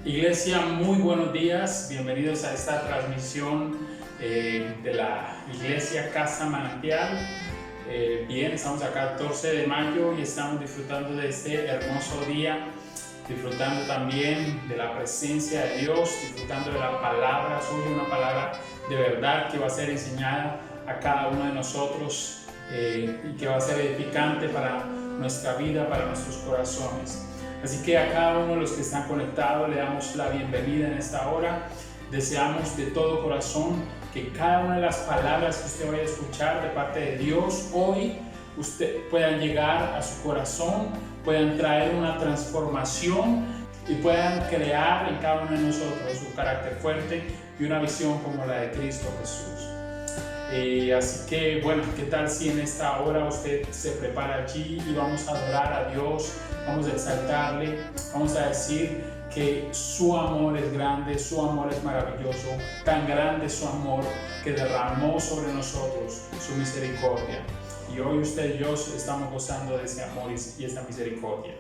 Iglesia, muy buenos días, bienvenidos a esta transmisión de la Iglesia Casa Manantial. Estamos acá 14 de mayo y estamos disfrutando de este hermoso día, disfrutando también de la presencia de Dios, disfrutando de la palabra. Hoy una palabra de verdad que va a ser enseñada a cada uno de nosotros y que va a ser edificante para nuestra vida, para nuestros corazones. Así que a cada uno de los que están conectados le damos la bienvenida en esta hora. Deseamos de todo corazón que cada una de las palabras que usted vaya a escuchar de parte de Dios hoy puedan llegar a su corazón, puedan traer una transformación y puedan crear en cada uno de nosotros un carácter fuerte y una visión como la de Cristo Jesús. Así que bueno, ¿qué tal si en esta hora usted se prepara allí y vamos a adorar a Dios, vamos a exaltarle, vamos a decir que su amor es grande, su amor es maravilloso, tan grande su amor que derramó sobre nosotros su misericordia. Y hoy usted y yo estamos gozando de ese amor y esa misericordia.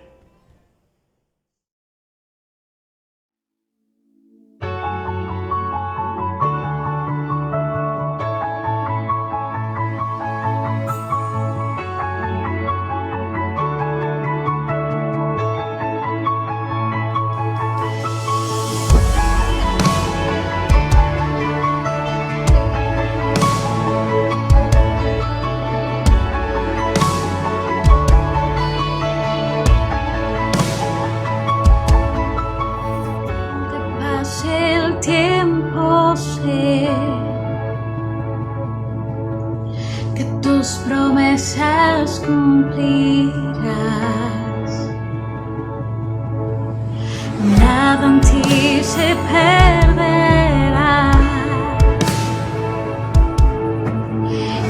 Promesas cumplirás, nada en ti se perderá,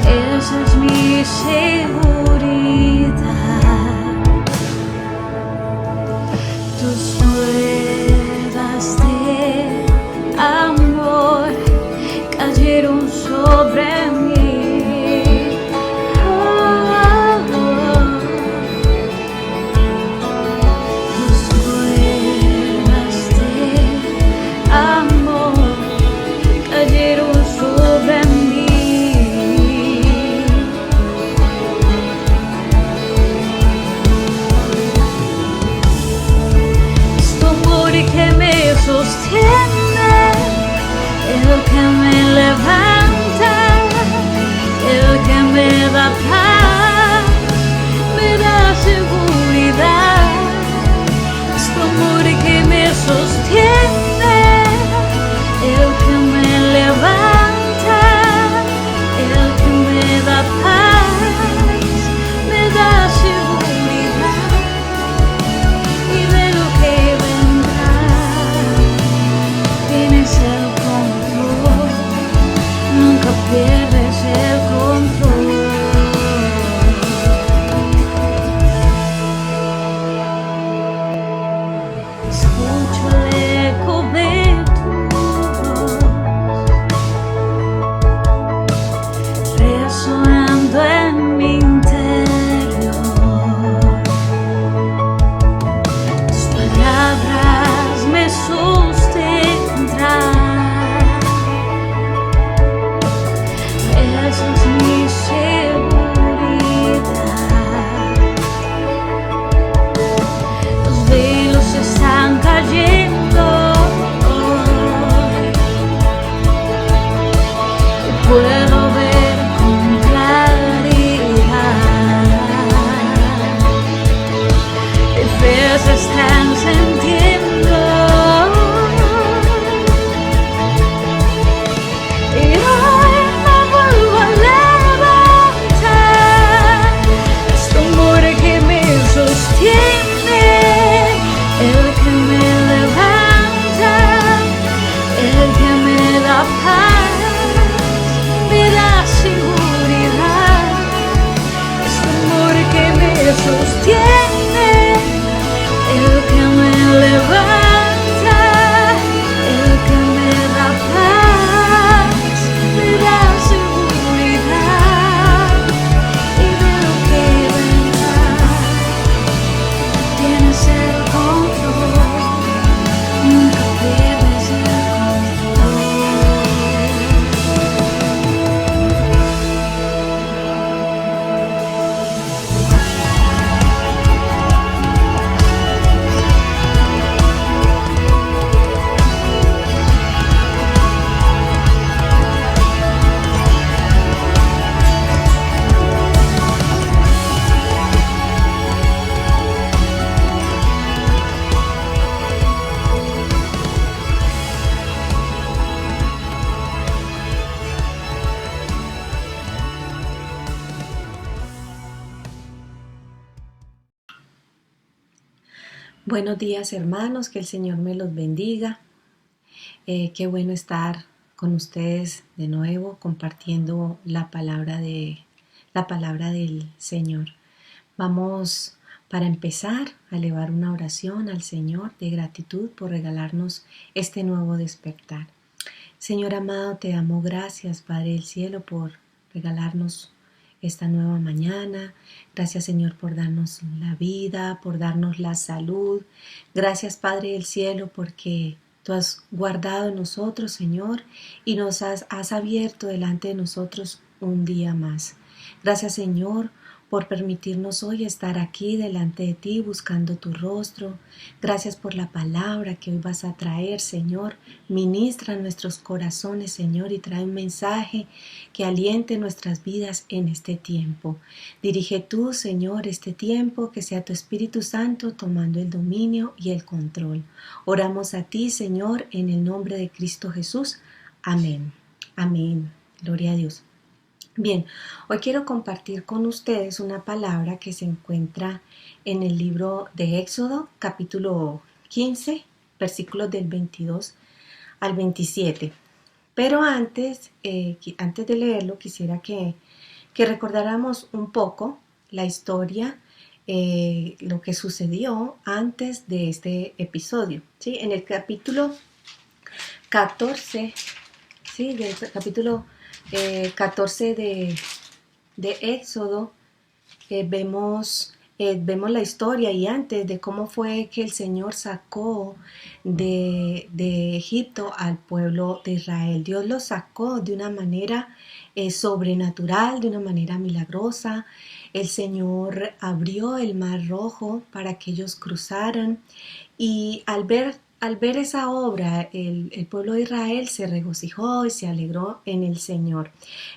esa es mi seguridad. Tus pruebas de amor cayeron sobre mí. El que me levanta, el que me da paz, me da seguridad. Es tu amor que me sostiene, el que me levanta, el que me da paz, me da seguridad. Y de lo que vendrá, tienes el control, nunca pierdes el control. Escucho el eco de tu voz resonando en mi interior. Tus palabras me sostendrán. Esa es mi seguridad. Los velos están cayendo hoy y puedo ver con claridad. Mis pies están sintiendo y hoy me vuelvo a levantar. Es tu amor que me sostiene, el que me levanta, el que me da paz, me da seguridad. Es tu amor que me sostiene, el que Buenos días, hermanos, que el Señor me los bendiga. Qué bueno estar con ustedes de nuevo compartiendo la palabra del Señor. Vamos, para empezar, a elevar una oración al Señor de gratitud por regalarnos este nuevo despertar. Señor amado, te damos gracias, Padre del cielo, por regalarnos esta nueva mañana. Gracias, Señor, por darnos la vida, por darnos la salud. Gracias, Padre del cielo, porque tú has guardado en nosotros, Señor, y nos has abierto delante de nosotros un día más. Gracias, Señor, por permitirnos hoy estar aquí delante de ti buscando tu rostro. Gracias por la palabra que hoy vas a traer, Señor. Ministra nuestros corazones, Señor, y trae un mensaje que aliente nuestras vidas en este tiempo. Dirige tú, Señor, este tiempo, que sea tu Espíritu Santo tomando el dominio y el control. Oramos a ti, Señor, en el nombre de Cristo Jesús. Amén. Amén. Gloria a Dios. Bien, hoy quiero compartir con ustedes una palabra que se encuentra en el libro de Éxodo, capítulo 15, versículos del 22 al 27. Pero antes de leerlo, quisiera que recordáramos un poco la historia, lo que sucedió antes de este episodio. ¿Sí? En el capítulo 14, ¿sí? Del capítulo 14 de Éxodo, vemos la historia y antes de cómo fue que el Señor sacó de Egipto al pueblo de Israel. Dios los sacó de una manera sobrenatural, de una manera milagrosa. El Señor abrió el mar Rojo para que ellos cruzaran, y al ver esa obra, el pueblo de Israel se regocijó y se alegró en el Señor.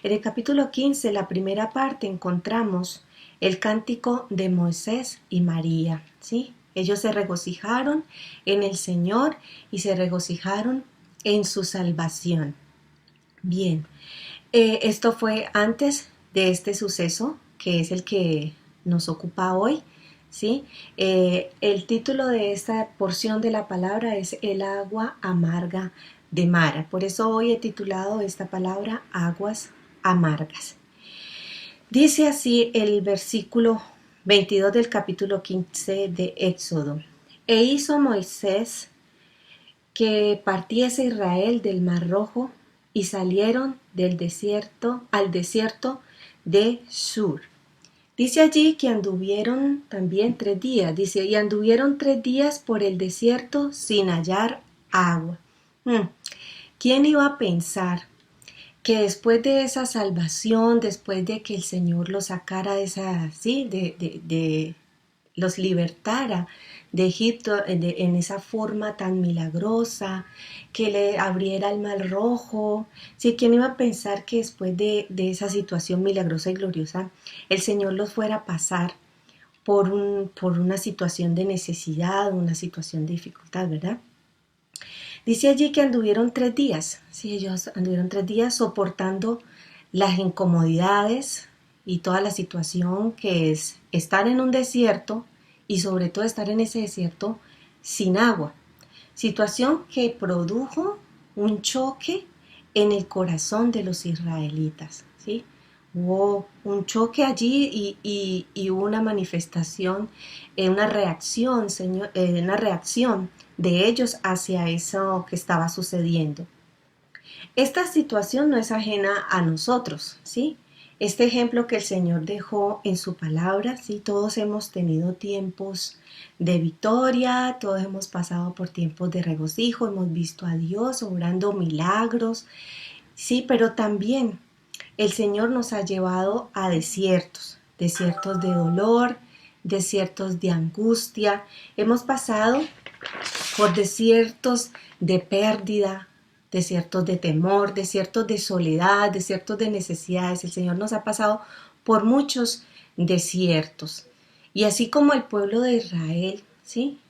En el capítulo 15, la primera parte, encontramos el cántico de Moisés y María, ¿sí? Ellos se regocijaron en el Señor y se regocijaron en su salvación. Bien, esto fue antes de este suceso, que es el que nos ocupa hoy. ¿Sí? El título de esta porción de la palabra es El agua amarga de Mara. Por eso hoy he titulado esta palabra Aguas amargas. Dice así el versículo 22 del capítulo 15 de Éxodo. E hizo Moisés que partiese Israel del mar Rojo, y salieron del desierto al desierto de Shur. Dice allí que anduvieron también 3 días. Dice, y anduvieron 3 días por el desierto sin hallar agua. ¿Quién iba a pensar que después de esa salvación, después de que el Señor los sacara de esa, ¿sí? Los libertara de Egipto en esa forma tan milagrosa, que le abriera el mar Rojo? ¿Sí? ¿Quién iba a pensar que después de esa situación milagrosa y gloriosa, el Señor los fuera a pasar por una situación de necesidad, una situación de dificultad, ¿verdad? Dice allí que anduvieron 3 días, ¿sí? Ellos anduvieron 3 días soportando las incomodidades y toda la situación que es estar en un desierto, y sobre todo estar en ese desierto sin agua. Situación que produjo un choque en el corazón de los israelitas, ¿sí? Hubo un choque allí y hubo una manifestación, una reacción de ellos hacia eso que estaba sucediendo. Esta situación no es ajena a nosotros, ¿sí? Este ejemplo que el Señor dejó en su palabra, ¿sí? Todos hemos tenido tiempos de victoria, todos hemos pasado por tiempos de regocijo, hemos visto a Dios obrando milagros, ¿sí? Pero también el Señor nos ha llevado a desiertos de dolor, desiertos de angustia. Hemos pasado por desiertos de pérdida, desiertos de temor, desiertos de soledad, desiertos de necesidades. El Señor nos ha pasado por muchos desiertos. Y así como el pueblo de Israel, ¿sí?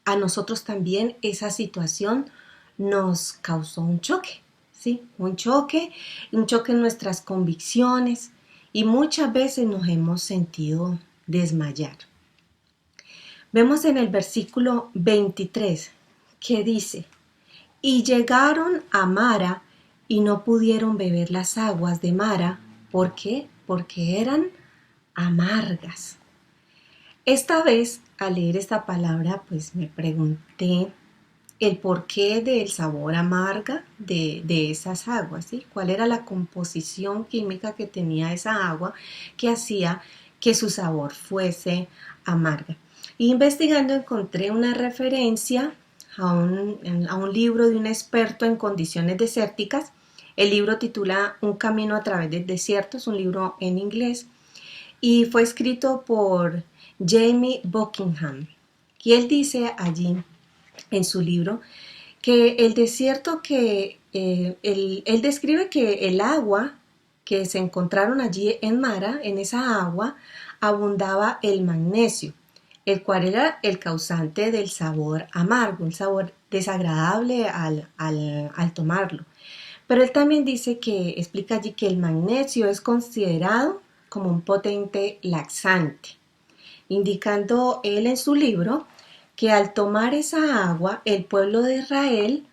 A nosotros también esa situación nos causó un choque, ¿sí? Un choque en nuestras convicciones, y muchas veces nos hemos sentido desmayar. Vemos en el versículo 23 que dice, y llegaron a Mara y no pudieron beber las aguas de Mara. ¿Por qué? Porque eran amargas. Esta vez, al leer esta palabra, pues me pregunté el porqué del sabor amarga de esas aguas, ¿sí? ¿Cuál era la composición química que tenía esa agua que hacía que su sabor fuese amarga? Investigando encontré una referencia a un libro de un experto en condiciones desérticas. El libro titula Un camino a través del desierto, es un libro en inglés y fue escrito por Jamie Buckingham. Y él dice allí en su libro que el desierto él describe que el agua que se encontraron allí en Mara, en esa agua, abundaba el magnesio, el cual era el causante del sabor amargo, un sabor desagradable al tomarlo. Pero él también explica allí que el magnesio es considerado como un potente laxante, indicando él en su libro que al tomar esa agua, el pueblo de Israel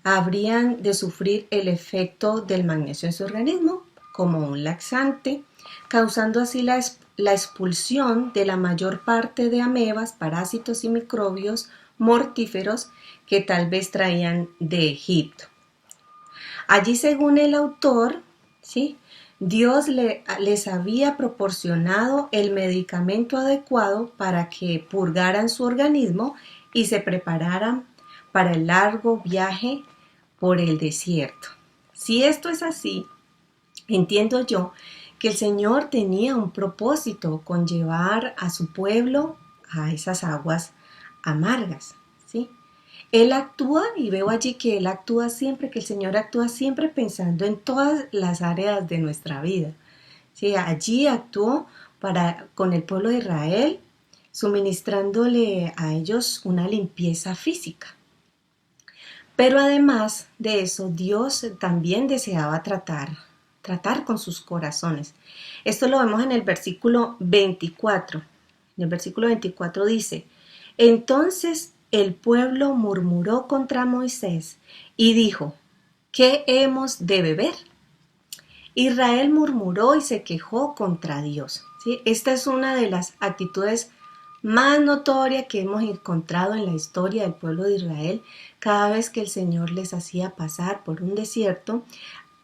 habrían de sufrir el efecto del magnesio en su organismo como un laxante, causando así la expulsión de la mayor parte de amebas, parásitos y microbios mortíferos que tal vez traían de Egipto. Allí, según el autor, ¿sí?, Dios les había proporcionado el medicamento adecuado para que purgaran su organismo y se prepararan para el largo viaje por el desierto. Si esto es así, entiendo yo que el Señor tenía un propósito con llevar a su pueblo a esas aguas amargas, ¿sí? Él actúa, y veo allí que Él actúa siempre, que el Señor actúa siempre pensando en todas las áreas de nuestra vida. ¿Sí? Allí actuó con el pueblo de Israel, suministrándole a ellos una limpieza física. Pero además de eso, Dios también deseaba tratar con sus corazones. Esto lo vemos en el versículo 24. En el versículo 24 dice, entonces el pueblo murmuró contra Moisés y dijo, ¿qué hemos de beber? Israel murmuró y se quejó contra Dios. ¿Sí? Esta es una de las actitudes más notorias que hemos encontrado en la historia del pueblo de Israel. Cada vez que el Señor les hacía pasar por un desierto,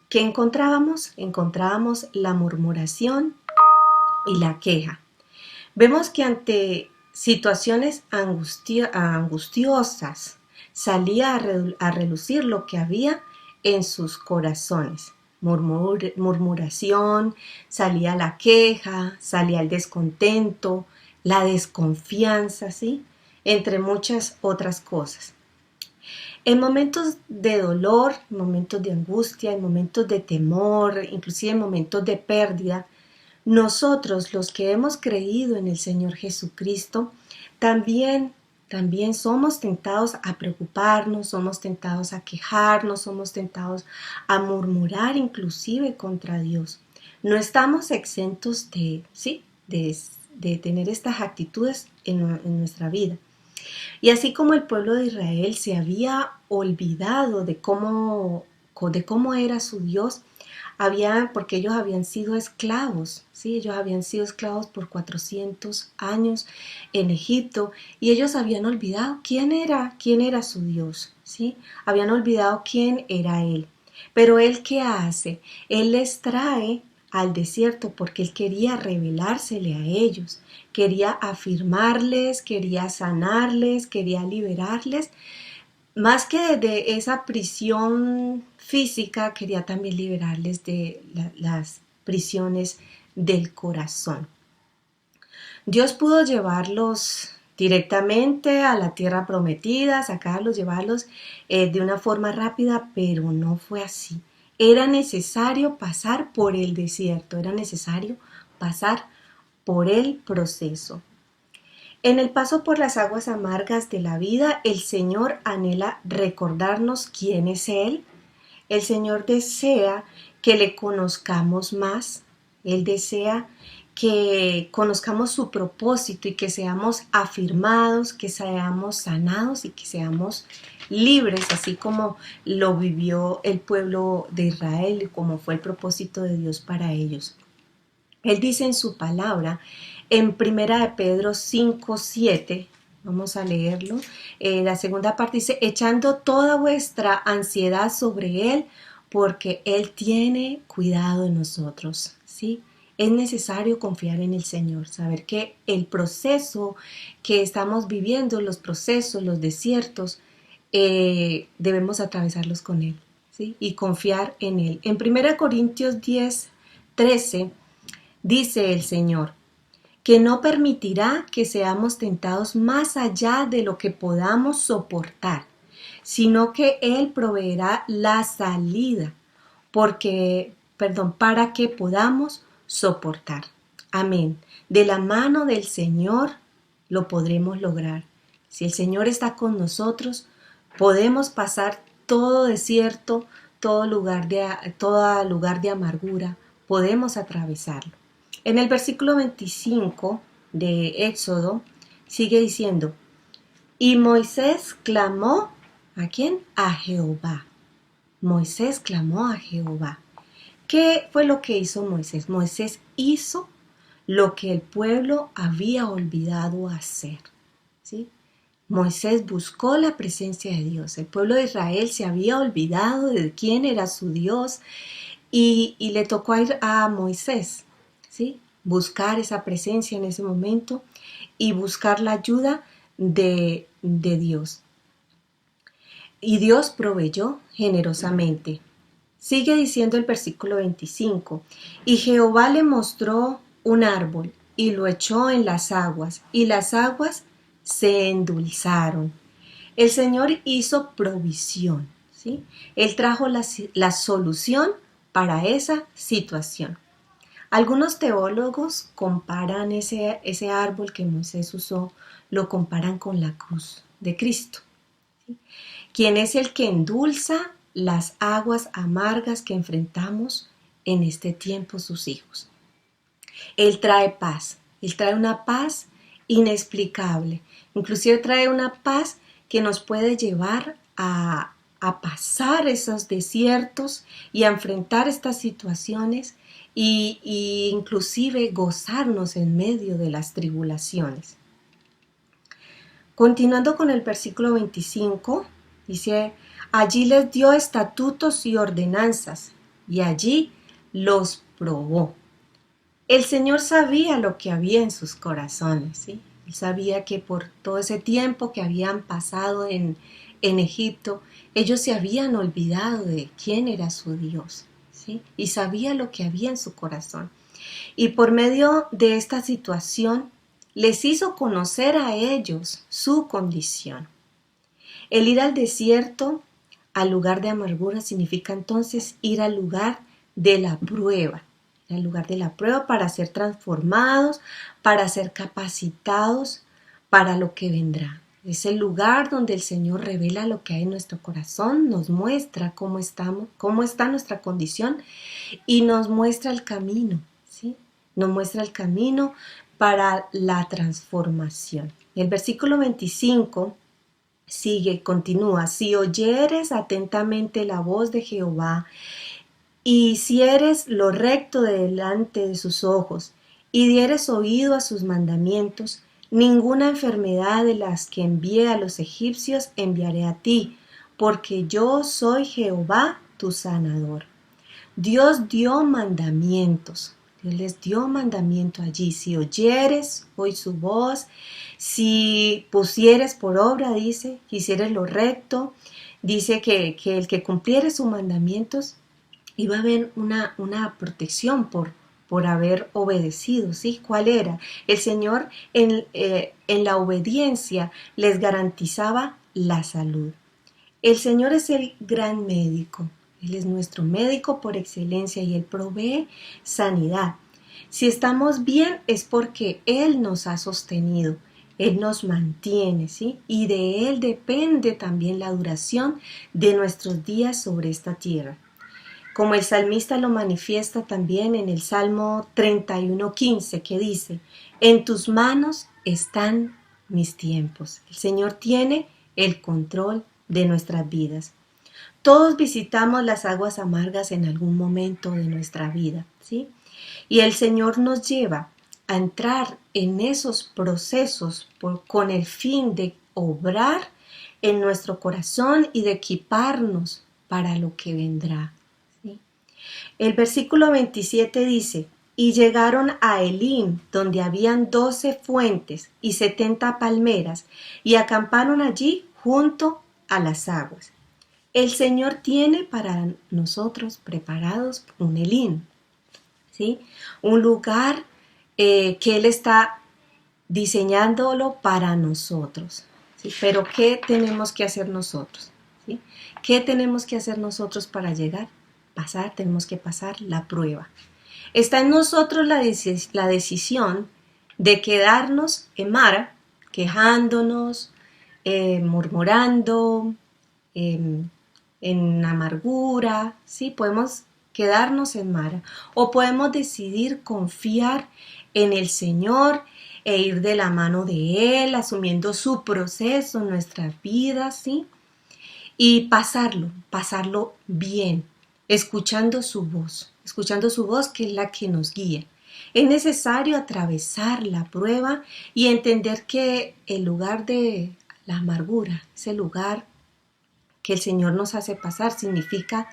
¿qué encontrábamos? Encontrábamos la murmuración y la queja. Vemos que ante situaciones angustiosas salía a relucir lo que había en sus corazones. Murmuración, salía la queja, salía el descontento, la desconfianza, ¿sí? Entre muchas otras cosas. En momentos de dolor, en momentos de angustia, en momentos de temor, inclusive en momentos de pérdida, nosotros, los que hemos creído en el Señor Jesucristo, también somos tentados a preocuparnos, somos tentados a quejarnos, somos tentados a murmurar inclusive contra Dios. No estamos exentos de tener estas actitudes en nuestra vida. Y así como el pueblo de Israel se había olvidado de cómo era su Dios, porque ellos habían sido esclavos, ¿sí? Ellos habían sido esclavos por 400 años en Egipto y ellos habían olvidado quién era su Dios, ¿sí? Habían olvidado quién era Él. Pero Él, ¿qué hace? Él les trae al desierto porque Él quería revelársele a ellos, quería afirmarles, quería sanarles, quería liberarles. Más que de esa prisión física, quería también liberarles de las prisiones del corazón. Dios pudo llevarlos directamente a la tierra prometida, llevarlos de una forma rápida, pero no fue así. Era necesario pasar por el desierto, era necesario pasar por el proceso. En el paso por las aguas amargas de la vida, el Señor anhela recordarnos quién es Él. El Señor desea que le conozcamos más. Él desea que conozcamos su propósito y que seamos afirmados, que seamos sanados y que seamos libres, así como lo vivió el pueblo de Israel y como fue el propósito de Dios para ellos. Él dice en su palabra, en 1 de Pedro 5:7, vamos a leerlo, la segunda parte dice, echando toda vuestra ansiedad sobre Él, porque Él tiene cuidado de nosotros, ¿sí? Es necesario confiar en el Señor, saber que el proceso que estamos viviendo, los procesos, los desiertos, debemos atravesarlos con Él, ¿sí? Y confiar en Él. En 1 Corintios 10:13 dice el Señor, que no permitirá que seamos tentados más allá de lo que podamos soportar, sino que Él proveerá la salida, para que podamos soportar. Amén. De la mano del Señor lo podremos lograr. Si el Señor está con nosotros, podemos pasar todo desierto, todo lugar de amargura, podemos atravesarlo. En el versículo 25 de Éxodo sigue diciendo, y Moisés clamó, ¿a quién? A Jehová. Moisés clamó a Jehová. ¿Qué fue lo que hizo Moisés? Moisés hizo lo que el pueblo había olvidado hacer, ¿sí? Moisés buscó la presencia de Dios. El pueblo de Israel se había olvidado de quién era su Dios y le tocó ir a Moisés, ¿sí? Buscar esa presencia en ese momento y buscar la ayuda de Dios. Y Dios proveyó generosamente. Sigue diciendo el versículo 25, y Jehová le mostró un árbol y lo echó en las aguas, y las aguas se endulzaron. El Señor hizo provisión, ¿sí? Él trajo la solución para esa situación. Algunos teólogos comparan ese árbol que Moisés usó, lo comparan con la cruz de Cristo, ¿sí? Quien es el que endulza las aguas amargas que enfrentamos en este tiempo sus hijos. Él trae paz, Él trae una paz inexplicable, inclusive trae una paz que nos puede llevar a pasar esos desiertos y a enfrentar estas situaciones y inclusive gozarnos en medio de las tribulaciones. Continuando con el versículo 25, dice, allí les dio estatutos y ordenanzas, y allí los probó. El Señor sabía lo que había en sus corazones, ¿sí? Él sabía que por todo ese tiempo que habían pasado en Egipto, ellos se habían olvidado de quién era su Dios, ¿sí? Y sabía lo que había en su corazón. Y por medio de esta situación, les hizo conocer a ellos su condición. El ir al desierto, al lugar de amargura, significa entonces ir al lugar de la prueba. El lugar de la prueba para ser transformados, para ser capacitados para lo que vendrá. Es el lugar donde el Señor revela lo que hay en nuestro corazón, nos muestra cómo estamos, cómo está nuestra condición y nos muestra el camino, ¿sí? Nos muestra el camino para la transformación. El versículo 25 continúa, si oyeres atentamente la voz de Jehová y hicieres lo recto delante de sus ojos y dieres oído a sus mandamientos, ninguna enfermedad de las que envié a los egipcios enviaré a ti, porque yo soy Jehová tu sanador. Dios dio mandamientos. Dios les dio mandamiento allí. Si oyeres hoy su voz, si pusieres por obra, dice, hicieres lo recto, dice que el que cumpliere sus mandamientos, iba a haber una protección por haber obedecido, ¿sí? ¿Cuál era? El Señor en la obediencia les garantizaba la salud. El Señor es el gran médico. Él es nuestro médico por excelencia y Él provee sanidad. Si estamos bien es porque Él nos ha sostenido, Él nos mantiene, ¿sí? Y de Él depende también la duración de nuestros días sobre esta tierra. como el salmista lo manifiesta también en el Salmo 31:15, que dice: en tus manos están mis tiempos. El Señor tiene el control de nuestras vidas. Todos visitamos las aguas amargas en algún momento de nuestra vida, ¿sí? Y el Señor nos lleva a entrar en esos procesos con el fin de obrar en nuestro corazón y de equiparnos para lo que vendrá, ¿sí? El versículo 27 dice: y llegaron a Elim, donde habían 12 fuentes y 70 palmeras, y acamparon allí junto a las aguas. El Señor tiene para nosotros preparados un Elim, ¿sí? Un lugar que Él está diseñándolo para nosotros, ¿sí? Pero ¿qué tenemos que hacer nosotros? ¿Sí? ¿Qué tenemos que hacer nosotros para llegar? Tenemos que pasar la prueba. Está en nosotros la decisión de quedarnos en Mara, quejándonos, murmurando, en amargura, ¿sí? Podemos quedarnos en Mara, o podemos decidir confiar en el Señor e ir de la mano de Él, asumiendo su proceso en nuestras vidas, ¿sí? Y pasarlo bien, escuchando su voz que es la que nos guía. Es necesario atravesar la prueba y entender que el lugar de la amargura, ese lugar que el Señor nos hace pasar, significa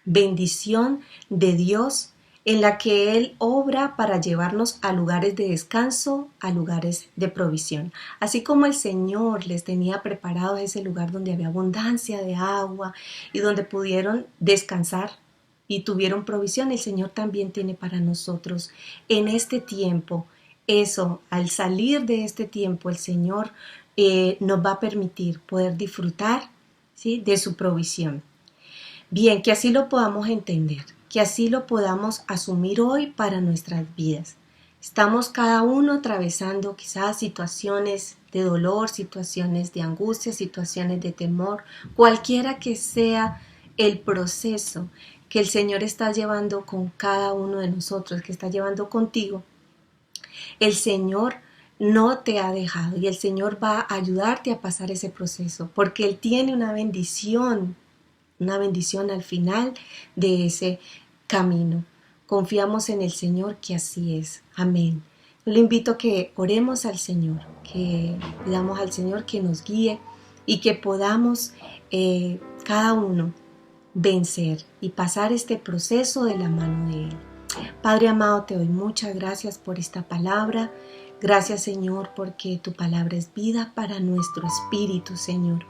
bendición de Dios en la que Él obra para llevarnos a lugares de descanso, a lugares de provisión. Así como el Señor les tenía preparado ese lugar donde había abundancia de agua y donde pudieron descansar y tuvieron provisión, el Señor también tiene para nosotros en este tiempo eso. Al salir de este tiempo, el Señor nos va a permitir poder disfrutar, ¿sí?, de su provisión. Bien, que así lo podamos entender, que así lo podamos asumir hoy para nuestras vidas. Estamos cada uno atravesando quizás situaciones de dolor, situaciones de angustia, situaciones de temor, cualquiera que sea el proceso que el Señor está llevando con cada uno de nosotros, que está llevando contigo. El Señor no te ha dejado y el Señor va a ayudarte a pasar ese proceso, porque Él tiene una bendición al final de ese camino. Confiamos en el Señor que así es. Amén. Yo le invito a que oremos al Señor, que pidamos al Señor que nos guíe y que podamos cada uno vencer y pasar este proceso de la mano de Él. Padre amado, te doy muchas gracias por esta palabra. Gracias, Señor, porque tu palabra es vida para nuestro espíritu, Señor.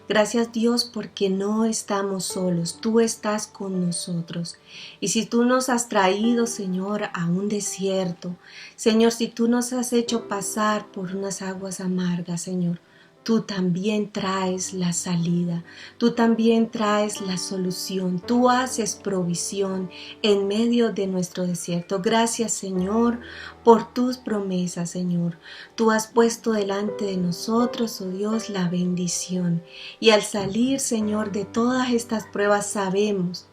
Gracias, Dios, porque no estamos solos, tú estás con nosotros. Y si tú nos has traído, Señor, a un desierto, Señor, si tú nos has hecho pasar por unas aguas amargas, Señor, tú también traes la salida, tú también traes la solución, tú haces provisión en medio de nuestro desierto. Gracias, Señor, por tus promesas, Señor. Tú has puesto delante de nosotros, oh Dios, la bendición. Y al salir, Señor, de todas estas pruebas sabemos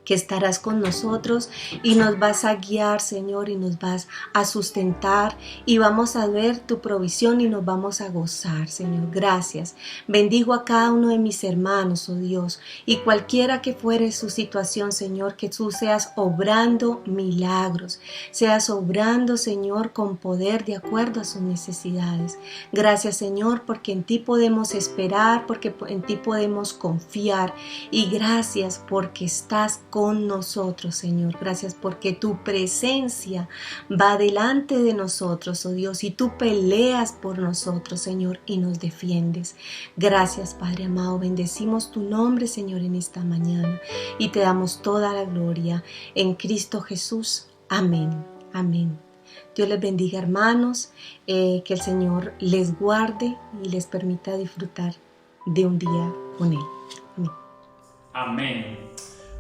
que estarás con nosotros y nos vas a guiar, Señor, y nos vas a sustentar y vamos a ver tu provisión y nos vamos a gozar, Señor. Gracias. Bendigo a cada uno de mis hermanos, oh Dios, y cualquiera que fuere su situación, Señor, que tú seas obrando milagros, seas obrando, Señor, con poder de acuerdo a sus necesidades. Gracias, Señor, porque en ti podemos esperar, porque en ti podemos confiar, y gracias porque estás con nosotros, Señor. Gracias porque tu presencia va delante de nosotros, oh Dios, y tú peleas por nosotros, Señor, y nos defiendes. Gracias, Padre amado. Bendecimos tu nombre, Señor, en esta mañana y te damos toda la gloria en Cristo Jesús. Amén. Amén. Dios les bendiga, hermanos, que el Señor les guarde y les permita disfrutar de un día con Él. Amén. Amén.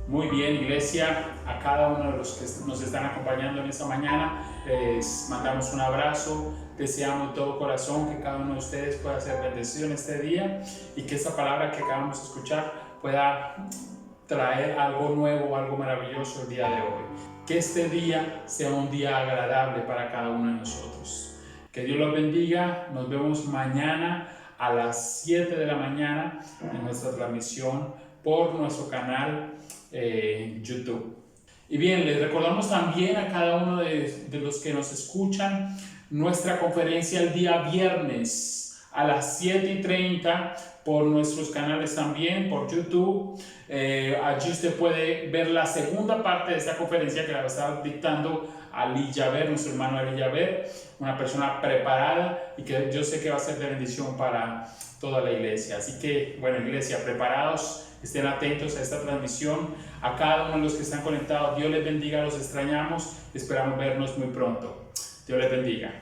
Muy bien, iglesia, a cada uno de los que nos están acompañando en esta mañana, les mandamos un abrazo, deseamos de todo corazón que cada uno de ustedes pueda ser bendecido en este día y que esta palabra que acabamos de escuchar pueda traer algo nuevo, algo maravilloso el día de hoy. Que este día sea un día agradable para cada uno de nosotros. Que Dios los bendiga. Nos vemos mañana a las 7 de la mañana en nuestra transmisión por nuestro canal YouTube. Y bien, les recordamos también a cada uno de los que nos escuchan nuestra conferencia el día viernes a las 7:30 por nuestros canales también, por YouTube. Allí usted puede ver la segunda parte de esta conferencia que la va a estar dictando Ali Yaver, nuestro hermano Ali Yaver, una persona preparada y que yo sé que va a ser de bendición para toda la iglesia. Así que, bueno, iglesia, preparados, estén atentos a esta transmisión. A cada uno de los que están conectados, Dios les bendiga, los extrañamos, esperamos vernos muy pronto. Dios les bendiga.